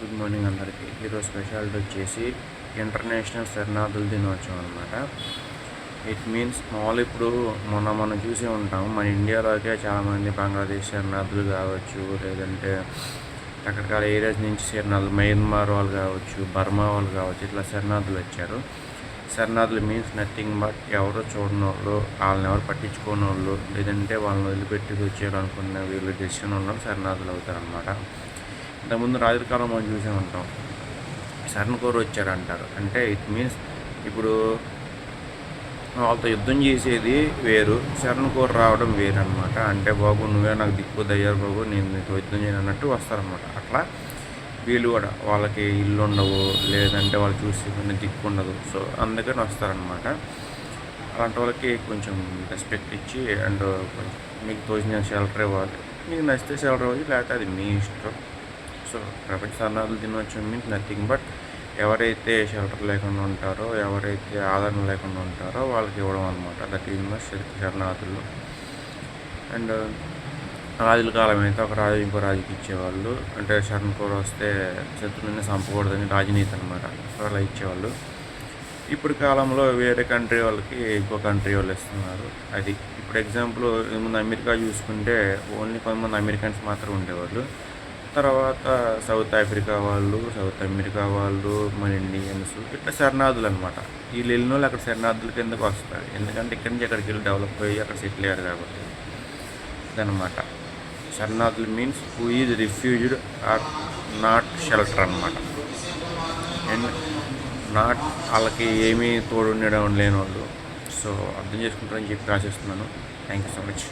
Good morning అందరికీ. ఈరోజు speciality వచ్చేసి ఇంటర్నేషనల్ శరణార్థుల దినోత్సవం అనమాట. ఇట్ మీన్స్ ఇప్పుడు మనం చూసే ఉంటాం, మన ఇండియాలోకే చాలామంది బంగ్లాదేశ్ శరణార్థులు కావచ్చు, లేదంటే రకరకాల ఏరియాస్ నుంచి శరణార్థులు, మయన్మార్ వాళ్ళు కావచ్చు, బర్మా వాళ్ళు కావచ్చు, ఇట్లా శరణార్థులు వచ్చారు. శరణార్థులు మీన్స్ నథింగ్ బట్ ఎవరో చూడని వాళ్ళు, వాళ్ళని ఎవరు పట్టించుకోని వాళ్ళు, లేదంటే వాళ్ళని వదిలిపెట్టి వచ్చేయాలనుకున్న వీళ్ళు డెసిషన్ ఉన్న శరణార్థులు అవుతారనమాట. ఇంతకుముందు రాజుల కాలం మనం చూసే ఉంటాం, శరణ్ కోరు వచ్చారంటారు. అంటే ఇట్ మీన్స్ ఇప్పుడు వాళ్ళతో యుద్ధం చేసేది వేరు, శరణ్ కోరు రావడం వేరు అనమాట. అంటే బాబు నువ్వే నాకు దిక్కు దయ్యారు బాబు, నేను నీకు యుద్ధం చేయను అన్నట్టు వస్తారనమాట. అట్లా వీళ్ళు కూడా వాళ్ళకి ఇల్లు ఉండవు, లేదంటే వాళ్ళు చూసి కొన్ని దిక్కు ఉండదు, సో అందుకని వస్తారనమాట. అలాంటి వాళ్ళకి కొంచెం రెస్పెక్ట్ ఇచ్చి అండ్ కొంచెం మీకు తోచిన షెల్టర్ ఇవ్వాలి. మీకు నచ్చితే షెల్టర్ ఇవ్వాలి, లేకపోతే అది మీ ఇష్టం. సో ప్రపంచ శరణార్థుల దినోత్సవం మీన్స్ నథింగ్ బట్ ఎవరైతే షెల్టర్ లేకుండా ఉంటారో, ఎవరైతే ఆదరణ లేకుండా ఉంటారో వాళ్ళకి ఇవ్వడం అనమాట. దట్ ఈజ్ మై శరణార్థులు. అండ్ రాజుల కాలం అయితే ఒక రాజు ఇంకో రాజుకి ఇచ్చేవాళ్ళు. అంటే శరణ్ కోరు వస్తే శత్రువుని చంపకూడదని రాజనీతి అనమాట. సో అలా ఇచ్చేవాళ్ళు. ఇప్పుడు కాలంలో వేరే కంట్రీ వాళ్ళకి ఇంకో కంట్రీ వాళ్ళు ఇస్తున్నారు. అది ఇప్పుడు ఎగ్జాంపుల్ ముందు అమెరికా చూసుకుంటే ఓన్లీ కొంతమంది అమెరికన్స్ మాత్రం ఉండేవాళ్ళు. తర్వాత సౌత్ ఆఫ్రికా వాళ్ళు, సౌత్ అమెరికా వాళ్ళు, మన ఇండియన్స్, ఇట్లా శరణార్థులు అనమాట. వీళ్ళు వెళ్ళిన వాళ్ళు అక్కడ శరణార్థుల కిందకు వస్తారు. ఎందుకంటే ఇక్కడి నుంచి అక్కడికి వెళ్ళి డెవలప్ అయ్యి అక్కడ సెటిల్ అయ్యారు కాబట్టి. ఇదనమాట శరణార్థులు means who is refused or not shelter అనమాట. అండ్ నాట్ వాళ్ళకి ఏమీ తోడు ఉండడం లేని వాళ్ళు. సో అర్థం చేసుకుంటారని చెప్పి ఆశిస్తున్నాను. Thank you so much.